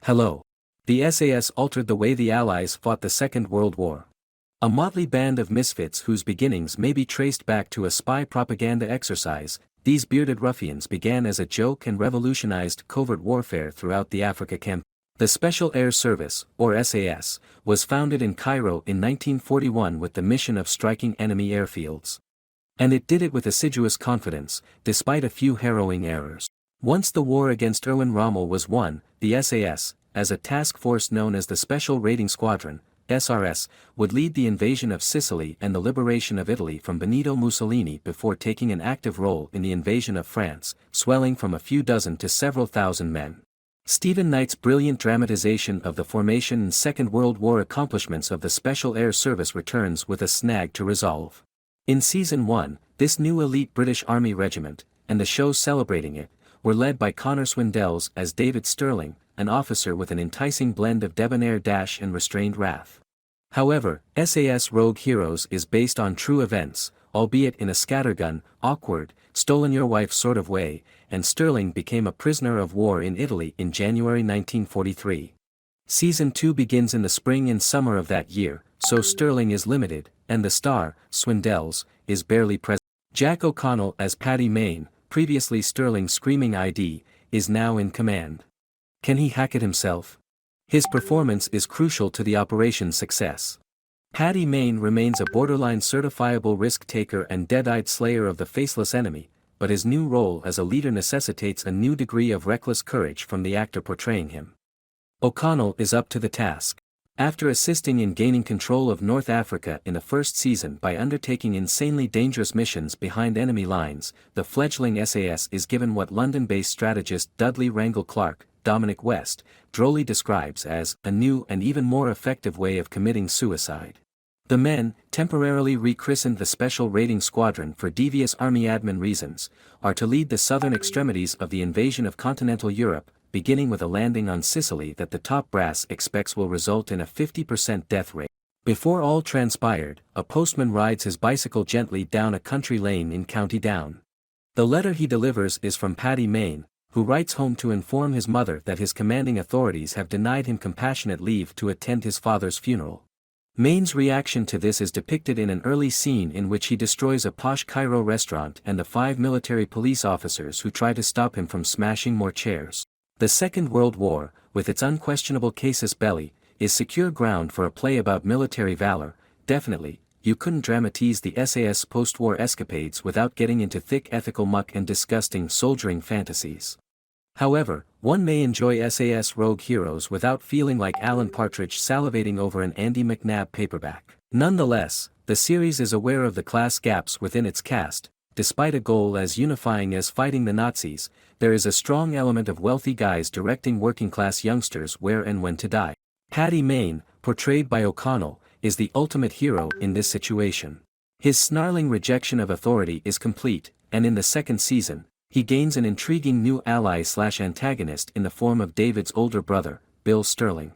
Hello. The SAS altered the way the Allies fought the Second World War. A motley band of misfits whose beginnings may be traced back to a spy propaganda exercise, these bearded ruffians began as a joke and revolutionized covert warfare throughout the Africa campaign. The Special Air Service, or SAS, was founded in Cairo in 1941 with the mission of striking enemy airfields. And it did it with assiduous confidence, despite a few harrowing errors. Once the war against Erwin Rommel was won, the SAS, as a task force known as the Special Raiding Squadron, SRS, would lead the invasion of Sicily and the liberation of Italy from Benito Mussolini before taking an active role in the invasion of France, swelling from a few dozen to several thousand men. Stephen Knight's brilliant dramatization of the formation and Second World War accomplishments of the Special Air Service returns with a snag to resolve. In Season 1, this new elite British Army regiment, and the shows celebrating it, were led by Connor Swindells as David Stirling, an officer with an enticing blend of debonair dash and restrained wrath. However, SAS Rogue Heroes is based on true events, albeit in a scattergun, awkward, stolen-your-wife sort of way, and Stirling became a prisoner of war in Italy in January 1943. Season 2 begins in the spring and summer of that year, so Stirling is limited, and the star, Swindells, is barely present. Jack O'Connell as Paddy Mayne, previously Stirling's screaming ID, is now in command. Can he hack it himself? His performance is crucial to the operation's success. Paddy Mayne remains a borderline certifiable risk-taker and dead-eyed slayer of the faceless enemy, but his new role as a leader necessitates a new degree of reckless courage from the actor portraying him. O'Connell is up to the task. After assisting in gaining control of North Africa in the first season by undertaking insanely dangerous missions behind enemy lines, the fledgling SAS is given what London-based strategist Dudley Wrangle Clark, Dominic West, drolly describes as a new and even more effective way of committing suicide. The men, temporarily rechristened the Special Raiding Squadron for devious army admin reasons, are to lead the southern extremities of the invasion of continental Europe, beginning with a landing on Sicily that the top brass expects will result in a 50% death rate. Before all transpired, a postman rides his bicycle gently down a country lane in County Down. The letter he delivers is from Paddy Mayne, who writes home to inform his mother that his commanding authorities have denied him compassionate leave to attend his father's funeral. Mayne's reaction to this is depicted in an early scene in which he destroys a posh Cairo restaurant and the 5 military police officers who try to stop him from smashing more chairs. The Second World War, with its unquestionable casus belli, is secure ground for a play about military valor. Definitely, you couldn't dramatize the SAS post-war escapades without getting into thick ethical muck and disgusting soldiering fantasies. However, one may enjoy SAS Rogue Heroes without feeling like Alan Partridge salivating over an Andy McNabb paperback. Nonetheless, the series is aware of the class gaps within its cast. Despite a goal as unifying as fighting the Nazis, there is a strong element of wealthy guys directing working-class youngsters where and when to die. Paddy Mayne, portrayed by O'Connell, is the ultimate hero in this situation. His snarling rejection of authority is complete, and in the second season, he gains an intriguing new ally/antagonist in the form of David's older brother, Bill Stirling.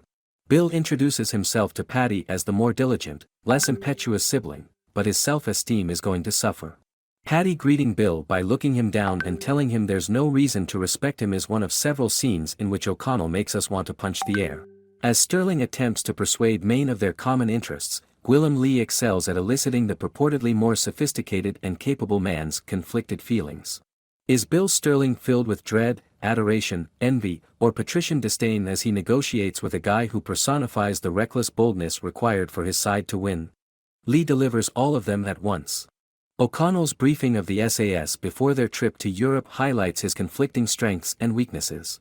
Bill introduces himself to Paddy as the more diligent, less impetuous sibling, but his self-esteem is going to suffer. Paddy greeting Bill by looking him down and telling him there's no reason to respect him is one of several scenes in which O'Connell makes us want to punch the air. As Stirling attempts to persuade Mayne of their common interests, Gwilym Lee excels at eliciting the purportedly more sophisticated and capable man's conflicted feelings. Is Bill Stirling filled with dread, adoration, envy, or patrician disdain as he negotiates with a guy who personifies the reckless boldness required for his side to win? Lee delivers all of them at once. O'Connell's briefing of the SAS before their trip to Europe highlights his conflicting strengths and weaknesses.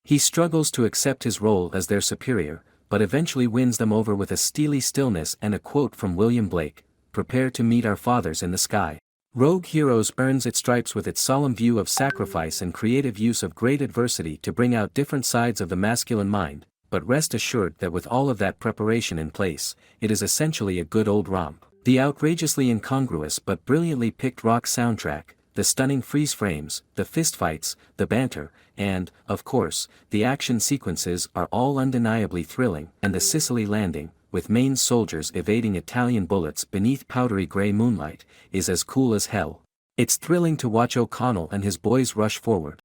He struggles to accept his role as their superior, but eventually wins them over with a steely stillness and a quote from William Blake, "Prepare to meet our fathers in the sky." Rogue Heroes earns its stripes with its solemn view of sacrifice and creative use of great adversity to bring out different sides of the masculine mind, but rest assured that with all of that preparation in place, it is essentially a good old romp. The outrageously incongruous but brilliantly picked rock soundtrack, the stunning freeze frames, the fistfights, the banter, and, of course, the action sequences are all undeniably thrilling, and the Sicily landing, with Mayne's soldiers evading Italian bullets beneath powdery gray moonlight, is as cool as hell. It's thrilling to watch O'Connell and his boys rush forward,